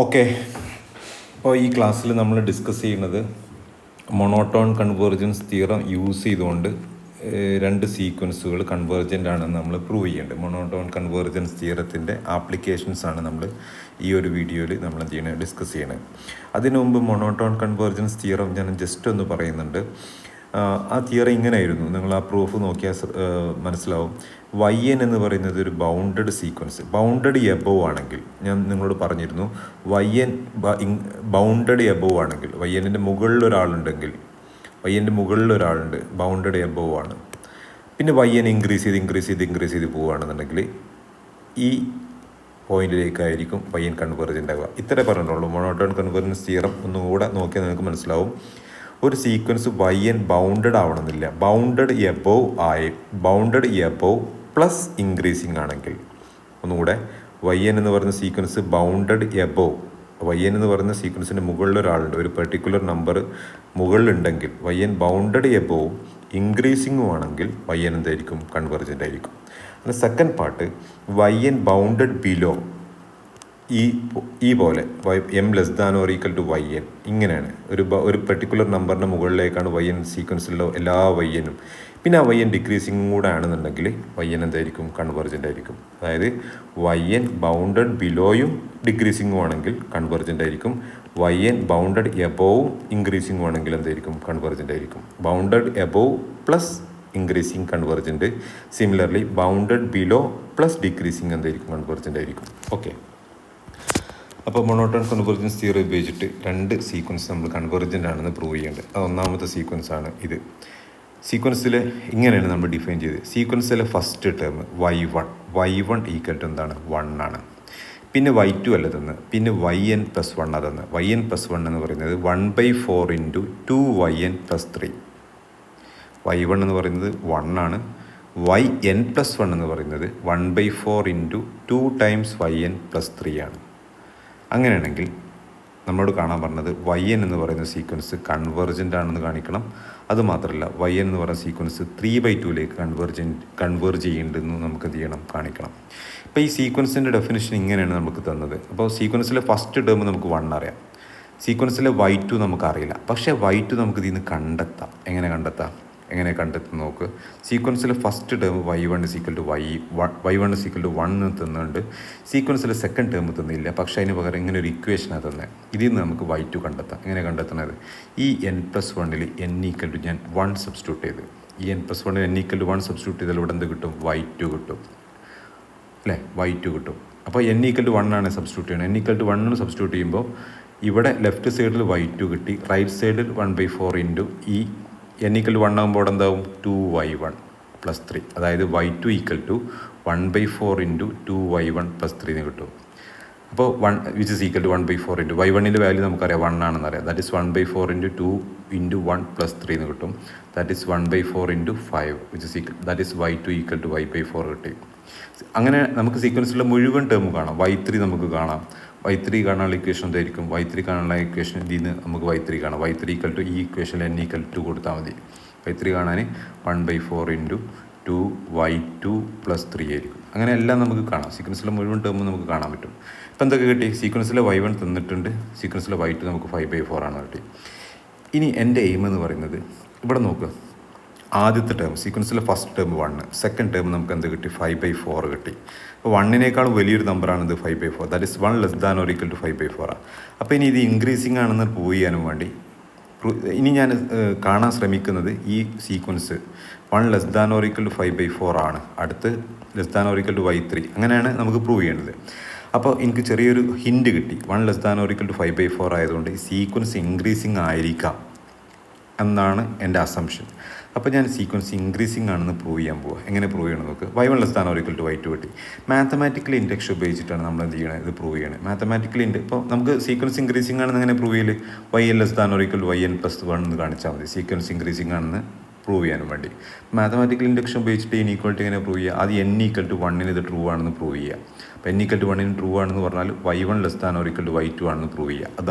Okay, അപ്പോൾ ഈ ക്ലാസ്സിൽ നമ്മൾ ഡിസ്കസ് ചെയ്യുന്നത് മൊണോട്ടോൺ കൺവേർജൻസ് തിയറം യൂസ് ചെയ്തുകൊണ്ട് രണ്ട് സീക്വൻസുകൾ കൺവേർജൻ്റ് ആണെന്ന് നമ്മൾ പ്രൂവ് ചെയ്യുന്നുണ്ട്. മൊണോട്ടോൺ കൺവേർജൻസ് തിയറത്തിൻ്റെ ആപ്ലിക്കേഷൻസ് ആണ് നമ്മൾ ഈ ഒരു വീഡിയോയിൽ നമ്മൾ ഡിസ്കസ് ചെയ്യണത്. അതിനു മുമ്പ് മൊണോട്ടോൺ കൺവേർജൻസ് തിയറം ഞാൻ ജസ്റ്റ് ഒന്ന് പറയുന്നുണ്ട്. ആ തിയറി ഇങ്ങനെയായിരുന്നു, നിങ്ങൾ ആ പ്രൂഫ് നോക്കിയാൽ മനസ്സിലാവും. YN എന്ന് പറയുന്നത് ഒരു ബൗണ്ടഡ് സീക്വൻസ്, ബൗണ്ടഡ് എബോവ് ആണെങ്കിൽ, ഞാൻ നിങ്ങളോട് പറഞ്ഞിരുന്നു YN ബൗണ്ടഡ് എബോവ് ആണെങ്കിൽ, YNൻ്റെ മുകളിൽ ഒരാളുണ്ടെങ്കിൽ, YNൻ്റെ മുകളിൽ ഒരാളുണ്ട്, ബൗണ്ടഡ് എബോവ് ആണ്. പിന്നെ YN ഇൻക്രീസ് ചെയ്ത് പോവുകയാണെന്നുണ്ടെങ്കിൽ ഈ പോയിന്റിലേക്കായിരിക്കും YN കൺവേർജൻ്റ് ആവുക. ഇത്രേ പറഞ്ഞിട്ടുള്ളൂ. മൊണോട്ടോൺ കൺവേർജൻസ് തിയറം ഒന്നുകൂടെ നോക്കിയാൽ നിങ്ങൾക്ക് മനസ്സിലാവും. ഒരു സീക്വൻസ് YN ബൗണ്ടഡ് ആവണമെന്നില്ല, ബൗണ്ടഡ് എബോവ് പ്ലസ് ഇൻക്രീസിങ് ആണെങ്കിൽ, ഒന്നുകൂടെ YN എന്ന് പറയുന്ന സീക്വൻസ് ബൗണ്ടഡ് എബോവ്, YN എന്ന് പറയുന്ന സീക്വൻസിൻ്റെ മുകളിൽ ഒരാളുണ്ട്, ഒരു പെർട്ടിക്കുലർ നമ്പർ മുകളിലുണ്ടെങ്കിൽ YN ബൗണ്ടഡ് എബോവ് ഇൻക്രീസിങ്ങും ആണെങ്കിൽ YN എന്തായിരിക്കും? കൺവേർജൻ്റ് ആയിരിക്കും. അത് second part, YN bounded below, ഈ പോലെ M <= YN, ഇങ്ങനെയാണ്. ഒരു പെർട്ടിക്കുലർ നമ്പറിൻ്റെ മുകളിലേക്കാണ് YN സീക്വൻസിലുള്ള എല്ലാ YNും. പിന്നെ ആ YN ഡിക്രീസിങ്ങും കൂടെ ആണെന്നുണ്ടെങ്കിൽ YN എന്തായിരിക്കും? കൺവേർജൻ്റ് ആയിരിക്കും. അതായത് YN ബൗണ്ടഡ് ബിലോയും ഡിക്രീസിങ്ങും ആണെങ്കിൽ കൺവേർജൻ്റ് ആയിരിക്കും. YN ബൗണ്ടഡ് എബോവും ഇൻക്രീസിങ്ങും ആണെങ്കിൽ എന്തായിരിക്കും? കൺവേർജൻ്റ് ആയിരിക്കും. Bounded above plus increasing convergent. Similarly bounded below plus decreasing എന്തായിരിക്കും? കൺവേർജൻ്റ് ആയിരിക്കും. ഓക്കെ, അപ്പോൾ മൊണോട്ടോൺ കൺവേർജൻസ് തിയറി ഉപയോഗിച്ചിട്ട് രണ്ട് സീക്വൻസ് നമ്മൾ കൺവേർജൻ്റ് ആണെന്ന് പ്രൂവ് ചെയ്യേണ്ടത്. അത് ഒന്നാമത്തെ സീക്വൻസാണ് ഇത്. സീക്വൻസിൽ ഇങ്ങനെയാണ് നമ്മൾ ഡിഫൈൻ ചെയ്തത്. സീക്വൻസിലെ first term y1 equal to എന്താണ്? 1 ആണ്. പിന്നെ y2 അല്ല തന്ന്, പിന്നെ yn+1 അതെന്ന്. yn+1 എന്ന് പറയുന്നത് 1/4 × 2yn + 3. y1 എന്ന് പറയുന്നത് 1 ആണ്. yn+1 എന്ന് പറയുന്നത് 1/4 × 2 ടൈംസ് yn + 3 ആണ്. അങ്ങനെയാണെങ്കിൽ നമ്മളോട് കാണാൻ പറഞ്ഞത് YN എന്ന് പറയുന്ന സീക്വൻസ് കൺവേർജൻ്റ് ആണെന്ന് കാണിക്കണം. അതുമാത്രമല്ല YN എന്ന് പറയുന്ന സീക്വൻസ് 3/2ലേക്ക് കൺവേർജ് ചെയ്യുന്നുണ്ടെന്ന് നമുക്ക് എന്ത് ചെയ്യണം? കാണിക്കണം. ഇപ്പോൾ ഈ സീക്വൻസിൻ്റെ ഡെഫിനിഷൻ ഇങ്ങനെയാണ് നമുക്ക് തന്നത്. അപ്പോൾ സീക്വൻസിലെ ഫസ്റ്റ് ടേം നമുക്ക് 1 അറിയാം, സീക്വൻസിലെ y2 നമുക്കറിയില്ല. പക്ഷേ y2 നമുക്ക് ഇതിൽ നിന്ന് കണ്ടെത്താം. എങ്ങനെ കണ്ടെത്തും നോക്ക്. സീക്വൻസിലെ ഫസ്റ്റ് ടേം y1 = 1 തന്നുണ്ട്. സീക്വൻസിലെ സെക്കൻഡ് ടേം തന്നില്ല, പക്ഷേ അതിന് പകരം ഇങ്ങനെ ഒരു ഇക്വേഷനാണ് തന്നെ. ഇതിൽ നിന്ന് നമുക്ക് y2 കണ്ടെത്താം. എങ്ങനെ കണ്ടെത്തുന്നത്? ഈ n+1 n = ഞാൻ 1 സബ്സ്റ്റിറ്റ്യൂട്ട് ചെയ്ത്, ഈ n+1 n = 1 സബ്സ്റ്റിറ്റ്യൂട്ട് ചെയ്താൽ ഇവിടെ എന്ത് കിട്ടും? y2 കിട്ടും അല്ലേ? y2 കിട്ടും. അപ്പോൾ n = 1 ആണ് സബ്സ്റ്റിറ്റ്യൂട്ട് ചെയ്യണം. n = 1 സബ്സ്റ്റിറ്റ്യൂട്ട് ചെയ്യുമ്പോൾ ഇവിടെ ലെഫ്റ്റ് സൈഡിൽ y2 കിട്ടി, റൈറ്റ് സൈഡിൽ 1/4 × ഈ n = 1 ആകുമ്പോൾ അവിടെ എന്താവും? 2y1 + 3. അതായത് y2 = 1/4 × 2y1 + 3 എന്ന് കിട്ടും. അപ്പോൾ 1 = 1/4 × y1ൻ്റെ വാല്യൂ നമുക്കറിയാം 1 ആണെന്ന് അറിയാം. ദാറ്റ് ഈസ് 1/4 × 2 × 1 + 3 എന്ന് കിട്ടും. That is 1/4 × 5 that is y2 = y/4 കിട്ടി. അങ്ങനെ നമുക്ക് സീക്വൻസിലുള്ള മുഴുവൻ ടേം കാണാം. y3 നമുക്ക് കാണാം. y3 കാണാനുള്ള ഇക്വേഷൻ എന്തായിരിക്കും? y3 കാണാനുള്ള ഇക്വേഷൻ ഇതിൽ നിന്ന് നമുക്ക് y3 കാണാം. y3 = ഈ ഇക്വേഷനിൽ n = 2 കൊടുത്താൽ മതി. y3 കാണാൻ 1/4 × 2y2 + 3 ആയിരിക്കും. അങ്ങനെ എല്ലാം നമുക്ക് കാണാം. സീക്വൻസിലെ മുഴുവൻ ടേം നമുക്ക് കാണാൻ പറ്റും. ഇപ്പം എന്തൊക്കെ കിട്ടി? സീക്വൻസിലെ y1 തന്നിട്ടുണ്ട്, സീക്വൻസിലെ y2 നമുക്ക് 5/4 ആണ് കിട്ടി. ഇനി എൻ്റെ എയിം എന്ന് പറയുന്നത്, ഇവിടെ നോക്കുക, ആദ്യത്തെ ടേം സീക്വൻസിലെ ഫസ്റ്റ് ടേം 1, സെക്കൻഡ് ടേം നമുക്ക് എന്ത് കിട്ടി? 5/4 കിട്ടി. അപ്പോൾ 1നേക്കാളും വലിയൊരു നമ്പറാണിത് 5/4. ദാറ്റ് ഇസ് 1 <= 5/4 ആണ്. അപ്പോൾ ഇനി ഇത് ഇൻക്രീസിങ് ആണെന്ന് പ്രൂവ് ചെയ്യാനും വേണ്ടി ഇനി ഞാൻ കാണാൻ ശ്രമിക്കുന്നത് ഈ സീക്വൻസ് 1 <= 5/4 ആണ്, അടുത്ത് <= y3, അങ്ങനെയാണ് നമുക്ക് പ്രൂവ് ചെയ്യേണ്ടത്. അപ്പോൾ എനിക്ക് ചെറിയൊരു ഹിൻറ്റ് കിട്ടി. 1 <= 5/4 ആയതുകൊണ്ട് ഈ സീക്വൻസ് ഇൻക്രീസിങ് ആയിരിക്കാം എന്നാണ് എൻ്റെ അസംഷൻ. അപ്പോൾ ഞാൻ സീക്വൻസ് ഇൻക്രീസിങ് ആണെന്ന് പ്രൂവ് ചെയ്യാൻ പോവുക. എങ്ങനെ പ്രൂവ് ചെയ്യണം നോക്ക്. y1 <= y2 കിട്ടി. മാത്തമാറ്റിക്കൽ ഇൻഡക്ഷൻ ഉപയോഗിച്ചിട്ടാണ് നമ്മൾ എന്ത് ചെയ്യണത്? ഇത് പ്രൂവ് ചെയ്യണത്. മാത്തമാറ്റിക്കൽ ഇപ്പോൾ നമുക്ക് സീക്വൻസ് ഇൻക്രീസിങ് ആണെന്ന് എങ്ങനെ പ്രൂവ് ചെയ്യല്? y <= yn+1 എന്ന് കാണിച്ചാൽ മതി, സീക്വൻസ് ഇൻക്രീസിങ് ആണെന്ന് പ്രൂവ് ചെയ്യാനും വേണ്ടി. മാത്തമാറ്റിക്കൽ ഇൻഡക്ഷൻ ഉപയോഗിച്ചിട്ട് ഇനീക്വാലിറ്റി എങ്ങനെ പ്രൂവ് ചെയ്യുക? അത് n = 1 ഇത് ട്രൂ ആണെന്ന് പ്രൂവ് ചെയ്യുക. അപ്പോൾ n = 1 ട്രൂ ആണെന്ന് പറഞ്ഞാൽ y1 <= y2 ആണെന്ന് പ്രൂവ് ചെയ്യുക. അത്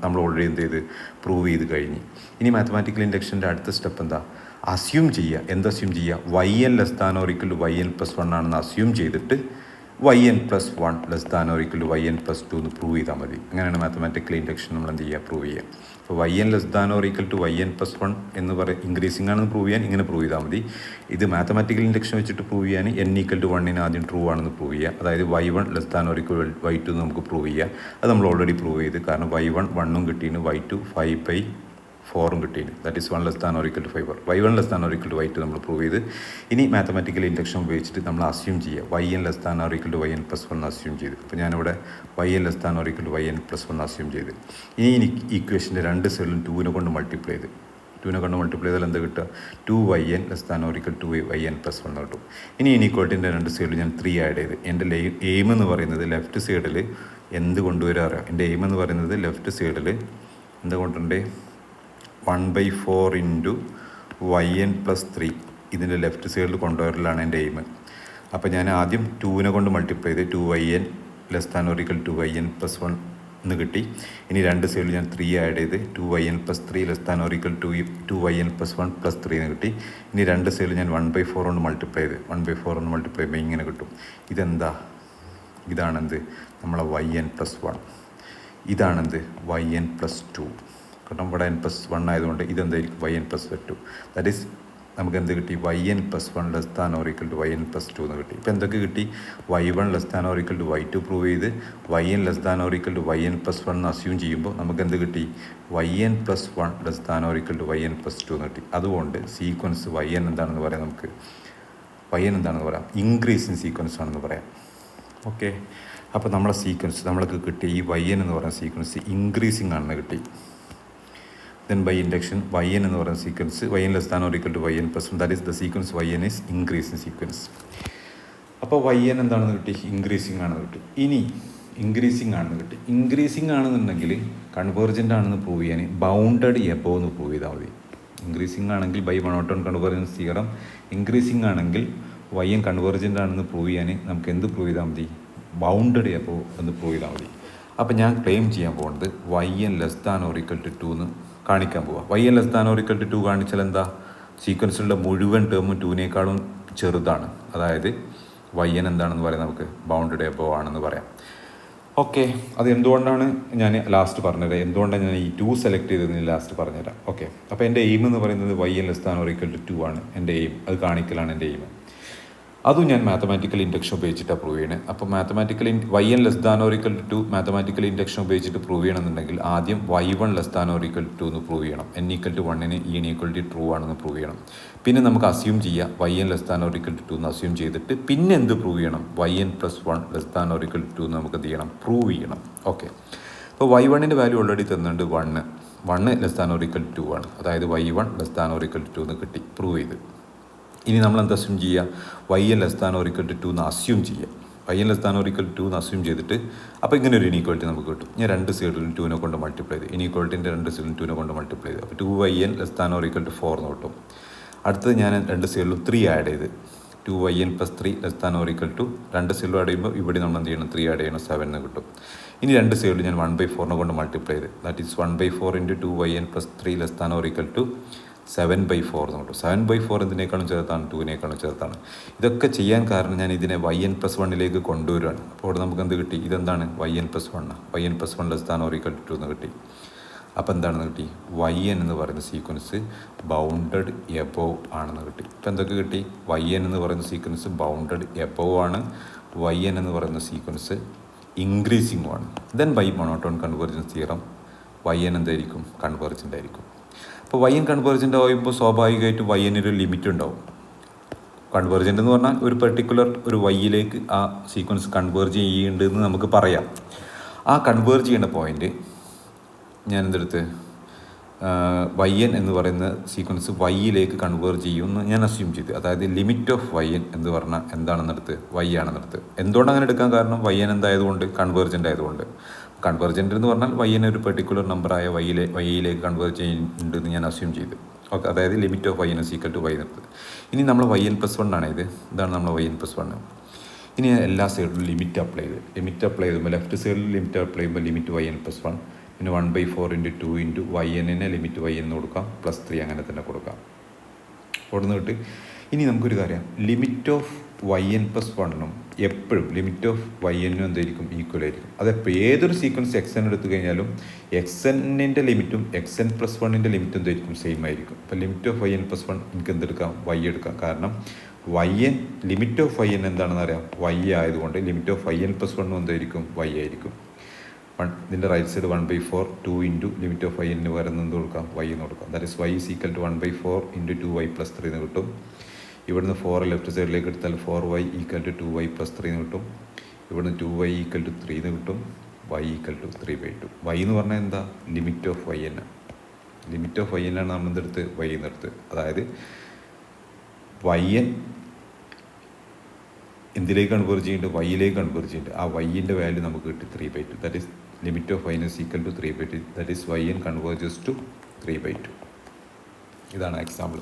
നമ്മൾ ഓൾറെഡി എന്ത് ചെയ്ത് പ്രൂവ് ചെയ്ത് കഴിഞ്ഞ്. ഇനി മാത്തമാറ്റിക്കൽ ഇൻഡക്ഷൻ്റെ അടുത്ത സ്റ്റെപ്പ് എന്താ? അസ്യൂം ചെയ്യുക. എന്ത് അസ്യൂം ചെയ്യുക? yn <= yn+1 ആണെന്ന് അസ്യൂം ചെയ്തിട്ട് y N plus one less than or equal to Y N plus two എന്ന് പ്രൂവ് ചെയ്താൽ മതി. അങ്ങനെയാണ് മാത്തമാറ്റിക്കൽ ഇൻഡക്ഷൻ നമ്മൾ എന്ത് ചെയ്യുക, പ്രൂവ് ചെയ്യുക. അപ്പോൾ y N less than or equal to Y N plus one എന്ന് പറയും ഇൻക്രീസിംഗ് ആണെന്ന് പ്രൂവ് ചെയ്യാൻ ഇങ്ങനെ പ്രൂവ് ചെയ്താൽ മതി. ഇത് മാത്തമാറ്റിക്കൽ ഇൻഡക്ഷൻ വെച്ചിട്ട് പ്രൂവ് ചെയ്യാൻ എൻ ഈക്വൽ ടു വണ്ണിന് ആദ്യം ട്രൂ ആണെന്ന് പ്രൂവ് ചെയ്യുക. അതായത് y one less than or equal y two നമുക്ക് പ്രൂവ് ചെയ്യുക. അത് നമ്മൾ ഓൾറെഡി പ്രൂവ് ചെയ്ത്, കാരണം വൈ വൺ വണ്ണും കിട്ടീന്, വൈ ടു 5/4 കിട്ടീന്. That is 1 less than or equal to 5. Y one less than or equal to Y two നമ്മൾ പ്രൂവ് ചെയ്ത്, ഇനി മാത്തമാറ്റിക്കൽ ഇൻഡക്ഷൻ ഉപയോഗിച്ചിട്ട് നമ്മൾ അസ്യൂം ചെയ്യുക Y N less than or equal to Y N plus one assume ചെയ്ത്. അപ്പോൾ ഞാനിവിടെ Y N less than or equal to Y N plus one assume ചെയ്ത്, ഇനി ഈക്വേഷൻ്റെ രണ്ട് സൈഡിലും 2 കൊണ്ട് മൾട്ടിപ്ലൈ ചെയ്ത്, 2 കൊണ്ട് മൾട്ടിപ്ലൈ ചെയ്താൽ എന്താ കിട്ടുക, 2yn less than or equal to Y N plus one കിട്ടും. ഇനി ഇനീക്വാളിറ്റിൻ്റെ രണ്ട് സൈഡിൽ ഞാൻ 3 ആഡ് ചെയ്ത്, എൻ്റെ എയിം എന്ന് പറയുന്നത് ലെഫ്റ്റ് സൈഡിൽ എന്ത് കൊണ്ടുവരാറോ, എൻ്റെ എയിം എന്ന് പറയുന്നത് ലെഫ്റ്റ് സൈഡിൽ എന്ത് കൊണ്ടുണ്ടേ 1/4 ഇൻറ്റു വൈ എൻ പ്ലസ് 3 ഇതിൻ്റെ ലെഫ്റ്റ് സൈഡിൽ കൊണ്ടുവരലാണ് എൻ്റെ എയിം. അപ്പോൾ ഞാൻ ആദ്യം 2 കൊണ്ട് മൾട്ടിപ്ലൈ ചെയ്ത് 2yn less than or equal to Y N plus one എന്ന് കിട്ടി. ഇനി രണ്ട് സൈഡിൽ ഞാൻ 3 ആഡ് ചെയ്ത് 2yn plus 3 less than or equal to 2yn plus 1 plus 3 എന്ന് കിട്ടി. ഇനി രണ്ട് സൈഡിൽ ഞാൻ 1/4 കൊണ്ട് മൾട്ടിപ്ലൈ ചെയ്ത് 1/4 കൊണ്ട് മൾട്ടിപ്ലൈ ചെയ്യുമ്പോൾ ഇങ്ങനെ കിട്ടും. ഇതെന്താ, ഇതാണെന്ത് നമ്മളെ വൈ എൻ പ്ലസ് 1, ഇതാണെന്ത് വൈ എൻ പ്ലസ് 2. കാരണം ഇവിടെ എൻ പ്ലസ് 1 ആയതുകൊണ്ട് ഇതെന്തായിരിക്കും Y N plus 2. That is നമുക്ക് എന്ത് കിട്ടി, Y N plus 1 less than or equal to Y N plus 2 എന്ന് കിട്ടി. ഇപ്പോൾ എന്തൊക്കെ കിട്ടി, Y 1 less than or equal to Y 2 prove ചെയ്ത്, Y N less than or equal to Y N plus 1 എന്ന് അസ്യൂം ചെയ്യുമ്പോൾ നമുക്ക് എന്ത് കിട്ടി, Y N plus 1 less than or equal to Y N plus 2 എന്ന് കിട്ടി. അതുകൊണ്ട് സീക്വൻസ് വൈ എൻ എന്താണെന്ന് പറയാം, നമുക്ക് വൈ എൻ എന്താണെന്ന് പറയാം, ഇൻക്രീസിങ് സീക്വൻസ് ആണെന്ന് പറയാം. ഓക്കെ, അപ്പോൾ നമ്മളെ സീക്വൻസ് നമ്മൾക്ക് കിട്ടി, ഈ വൈ എൻ എന്ന് പറയുന്ന സീക്വൻസ് ഇൻക്രീസിങ് ആണെന്ന് കിട്ടി. Then by induction y n എന്ന് പറയുന്ന sequence y N less than or equal to Y N plus 1, that is the sequence y n is increasing sequence. അപ്പോൾ വൈ എൻ എന്താണെന്ന് കിട്ടി, increasing ആണെന്ന് കിട്ടി. ഇനി ഇൻക്രീസിങ് ആണെന്ന് കിട്ടി. ഇൻക്രീസിങ് ആണെന്നുണ്ടെങ്കിൽ കൺവേർജൻ്റ് ആണെന്ന് പ്രൂവ് ചെയ്യാൻ ബൗണ്ടഡ് എബോ എന്ന് പ്രൂവ് ചെയ്താൽ മതി. ഇൻക്രീസിങ് ആണെങ്കിൽ by monotone convergence theorem, increasing ആണെങ്കിൽ വൈ എൻ കൺവേർജൻ്റ് ആണെന്ന് പ്രൂവ് ചെയ്യാൻ നമുക്ക് എന്ത് പ്രൂവ് ചെയ്താൽ മതി, ബൗണ്ടഡ് എബോ എന്ന് പ്രൂവ് ചെയ്താൽ മതി. അപ്പോൾ ഞാൻ ക്ലെയിം ചെയ്യാൻ പോകുന്നത് y N less than or equal to 2 എന്ന് കാണിക്കാൻ പോവുക. Y N less than or equal to 2 കാണിച്ചാൽ എന്താ, സീക്വൻസിലുള്ള മുഴുവൻ ടേമും 2നേക്കാളും ചെറുതാണ്. അതായത് വൈ എൻ എന്താണെന്ന് പറയാം, നമുക്ക് ബൗണ്ടഡ് എബോ ആണെന്ന് പറയാം. ഓക്കെ, അത് എന്തുകൊണ്ടാണ് ഞാൻ ലാസ്റ്റ് പറഞ്ഞുതരാം, എന്തുകൊണ്ടാണ് ഞാൻ ഈ 2 സെലക്ട് ചെയ്തതെന്ന് ലാസ്റ്റ് പറഞ്ഞുതരാം. ഓക്കെ, അപ്പോൾ എൻ്റെ എയിം എന്ന് പറയുന്നത് y N less than or equal to 2 ആണ് എൻ്റെ എയിം, അത് കാണിക്കലാണ് എൻ്റെ എയിം. അതും ഞാൻ മാത്തമാറ്റിക്കൽ ഇൻഡക്ഷൻ ഉപയോഗിച്ചിട്ടാണ് പ്രൂവ് ചെയ്യണത്. അപ്പോൾ mathematical y N less than or equal to mathematical induction ഉപയോഗിച്ചിട്ട് പ്രൂവ് ചെയ്യണമെന്നുണ്ടെങ്കിൽ ആദ്യം y 1 less than or equal to എന്ന് പ്രൂവ് ചെയ്യണം. എൻ ഈക്വൽ ടു 1ന് ഇ ഈക്വൽ ടു ട്രൂ ആണെന്ന് പ്രൂവ് ചെയ്യണം. പിന്നെ നമുക്ക് അസ്യൂം ചെയ്യാം y N less than or equal to 2 എന്ന് അസ്യൂം ചെയ്തിട്ട് പിന്നെ എന്ത് പ്രൂവ് ചെയ്യണം, y N plus 1 less than or equal to എന്ന് നമുക്ക് എന്ത് ചെയ്യണം, പ്രൂവ് ചെയ്യണം. ഓക്കെ, അപ്പോൾ വൈ 1ൻ്റെ വാല്യൂ ഓൾറെഡി തന്നിട്ടുണ്ട് 1 less than or equal to 2 ആണ്. അതായത് y 1 less than or equal to 2 എന്ന് കിട്ടി, പ്രൂവ് ചെയ്ത്. ഇനി നമ്മൾ എന്താ അസ്യൂം ചെയ്യുക, Y N less than or equal to 2 എന്ന് അസ്യൂം ചെയ്യുക. Y N less than or equal to 2 എന്ന് അസ്യൂം ചെയ്തിട്ട് അപ്പോൾ ഇങ്ങനെ ഒരു ഇനീക്വാളിറ്റി നമുക്ക് കിട്ടും. ഞാൻ രണ്ട് സൈഡിലും 2നെ കൊണ്ട് മൾട്ടിപ്ലൈ ചെയ്ത്, ഇനീക്വാളിറ്റിൻ്റെ രണ്ട് സൈഡിലും 2നെ കൊണ്ട് മൾട്ടിപ്ലൈ ചെയ്ത്, അപ്പോൾ 2yn less than or equal to 4 എന്ന് കിട്ടും. അടുത്തത് ഞാൻ രണ്ട് സൈഡിലും 3 ആഡ് ചെയ്ത് 2yn plus 3 less than or equal to, രണ്ട് സൈഡിലും ആഡ് ചെയ്യുമ്പോൾ ഇവിടെ നമ്മൾ എന്ത് ചെയ്യണം, 3 ആഡ് ചെയ്യണം, 7 എന്ന് കിട്ടും. ഇനി രണ്ട് സൈഡിൽ ഞാൻ 1/4 കൊണ്ട് മൾട്ടിപ്ലൈ ചെയ്ത്, that is 1/4 into 2yn plus 3 less than or equal to 7/4 എന്ന് കിട്ടും. 7/4 എന്തിനേക്കാളും ചേർത്താണ്, 2നേക്കാളും ചേർത്താണ്. ഇതൊക്കെ ചെയ്യാൻ കാരണം ഞാൻ ഇതിനെ വൈ എൻ പ്ലസ് 1ലേക്ക് കൊണ്ടുവരികയാണ്. അപ്പോൾ അവിടെ നമുക്ക് എന്ത് കിട്ടി, ഇതെന്താണ് y N plus 1, y N plus 1 less than or equal to 2 എന്ന് കിട്ടി. അപ്പോൾ എന്താണെന്ന് കിട്ടി, വൈ എൻ എന്ന് പറയുന്ന സീക്വൻസ് ബൗണ്ടഡ് എബോവ് ആണെന്ന് കിട്ടി. ഇപ്പോൾ എന്തൊക്കെ കിട്ടി, വൈ എൻ എന്ന് പറയുന്ന സീക്വൻസ് ബൗണ്ടഡ് എബോവ് ആണ്, വൈ എൻ എന്ന് പറയുന്ന സീക്വൻസ് ഇൻക്രീസിംഗ് ആണ്. Then by monotone convergence theorem y n എന്തായിരിക്കും, കൺവേർജൻ്റ് ആയിരിക്കും. അപ്പോൾ വൈ എൻ കൺവേർജൻ്റ് ആകുമ്പോൾ സ്വാഭാവികമായിട്ടും വൈ എന്നിനൊരു ലിമിറ്റ് ഉണ്ടാവും. കൺവേർജൻ്റ് എന്ന് പറഞ്ഞാൽ ഒരു പെർട്ടിക്കുലർ ഒരു വൈയിലേക്ക് ആ സീക്വൻസ് കൺവേർജ് ചെയ്യുന്നുണ്ടെന്ന് നമുക്ക് പറയാം. ആ കൺവേർജ് ചെയ്യുന്ന പോയിൻ്റ് ഞാൻ എന്തെടുത്ത് വൈ എൻ എന്ന് പറയുന്ന സീക്വൻസ് വൈയിലേക്ക് കൺവേർജ് ചെയ്യുമെന്ന് ഞാൻ അസ്യൂം ചെയ്തു. അതായത് ലിമിറ്റ് ഓഫ് വൈ എൻ എന്ന് പറഞ്ഞാൽ എന്താണെന്നെടുത്ത് വൈ ആണെന്നെടുത്ത്. എന്തുകൊണ്ട് അങ്ങനെ എടുക്കാൻ കാരണം, വൈ എൻ എന്തായതുകൊണ്ട്, കൺവേർജൻ്റ് ആയതുകൊണ്ട്. കൺവേർജൻ്റ് എന്ന് പറഞ്ഞാൽ വൈ എൻ ഒരു പെർട്ടിക്കുലർ നമ്പറായ വൈയിലേക്ക് കൺവേർജ് ചെയ്യുന്നുണ്ടെന്ന് ഞാൻ അസ്യൂം ചെയ്തു. ഓക്കെ, അതായത് limit of y n equal to y എന്നെടുത്ത്. ഇനി നമ്മൾ വൈ എൻ പ്ലസ് 1 ആണ് ഇത്, ഇതാണ് നമ്മൾ വൈ എൻ പ്ലസ് 1. ഇനി എല്ലാ സൈഡിലും ലിമിറ്റ് അപ്ലൈ ചെയ്യുമ്പോൾ ലെഫ്റ്റ് സൈഡിൽ ലിമിറ്റ് അപ്ലൈ ചെയ്യുമ്പോൾ ലിമിറ്റ് വൈ എൻ പ്ലസ് 1, പിന്നെ 1/4 ഇൻറ്റു 2 ഇൻറ്റു വൈ എന്നിനെ ലിമിറ്റ് വൈ എന്ന് കൊടുക്കാം, പ്ലസ് 3 അങ്ങനെ തന്നെ കൊടുക്കാം. അവിടെ നിന്ന് കിട്ടി. ഇനി നമുക്കൊരു കാര്യം, limit of y N plus 1ഉം എപ്പോഴും ലിമിറ്റ് ഓഫ് വൈ എന്നും എന്തായിരിക്കും ഈക്വൽ ആയിരിക്കും. അതെപ്പോൾ ഏതൊരു സീക്വൻസ് എക്സ് എൻ എടുത്തു കഴിഞ്ഞാലും എക്സ് എന്നിൻ്റെ ലിമിറ്റും എക്സ് എൻ പ്ലസ് വണ്ണിൻ്റെ ലിമിറ്റും എന്തായിരിക്കും സെയിം ആയിരിക്കും. അപ്പോൾ limit of y N plus one എനിക്ക് എന്തെടുക്കാം, വൈ എടുക്കാം. കാരണം y n limit of y n എന്താണെന്ന് അറിയാം, വൈ ആയതുകൊണ്ട് limit of y N plus വണ്ണും എന്തായിരിക്കും, വൈ ആയിരിക്കും. ഇതിൻ്റെ right side 1/4 2 into limit of y എന്ന് പറയുന്നത് എന്ത് കൊടുക്കാം, വൈ എന്ന് കൊടുക്കാം. That is y is equal to 1/4 into 2y plus 3 എന്ന് കിട്ടും. ഇവിടുന്ന് 4 ലെഫ്റ്റ് സൈഡിലേക്ക് എടുത്താൽ 4y equal to 2y plus 3 എന്ന് കിട്ടും. ഇവിടുന്ന് 2y ഈക്വൽ ടു 3 എന്ന് കിട്ടും. y equal to 3/2. y എന്ന് പറഞ്ഞാൽ എന്താ, limit of y n. Limit of y n ആണ് നമ്മൾ എന്തെടുത്ത്, y എന്നെടുത്ത്. അതായത് വൈ എൻ എന്തിലേക്ക് കൺവേർജ് ചെയ്യുന്നുണ്ട്, വൈയിലേക്ക് കൺവേർജ് ചെയ്യുന്നുണ്ട്. ആ വൈൻ്റെ വാല്യൂ നമുക്ക് കിട്ടി 3/2. That is limit of y is equal to 3/2. That is y n converges to 3/2. ഇതാണ് എക്സാമ്പിൾ.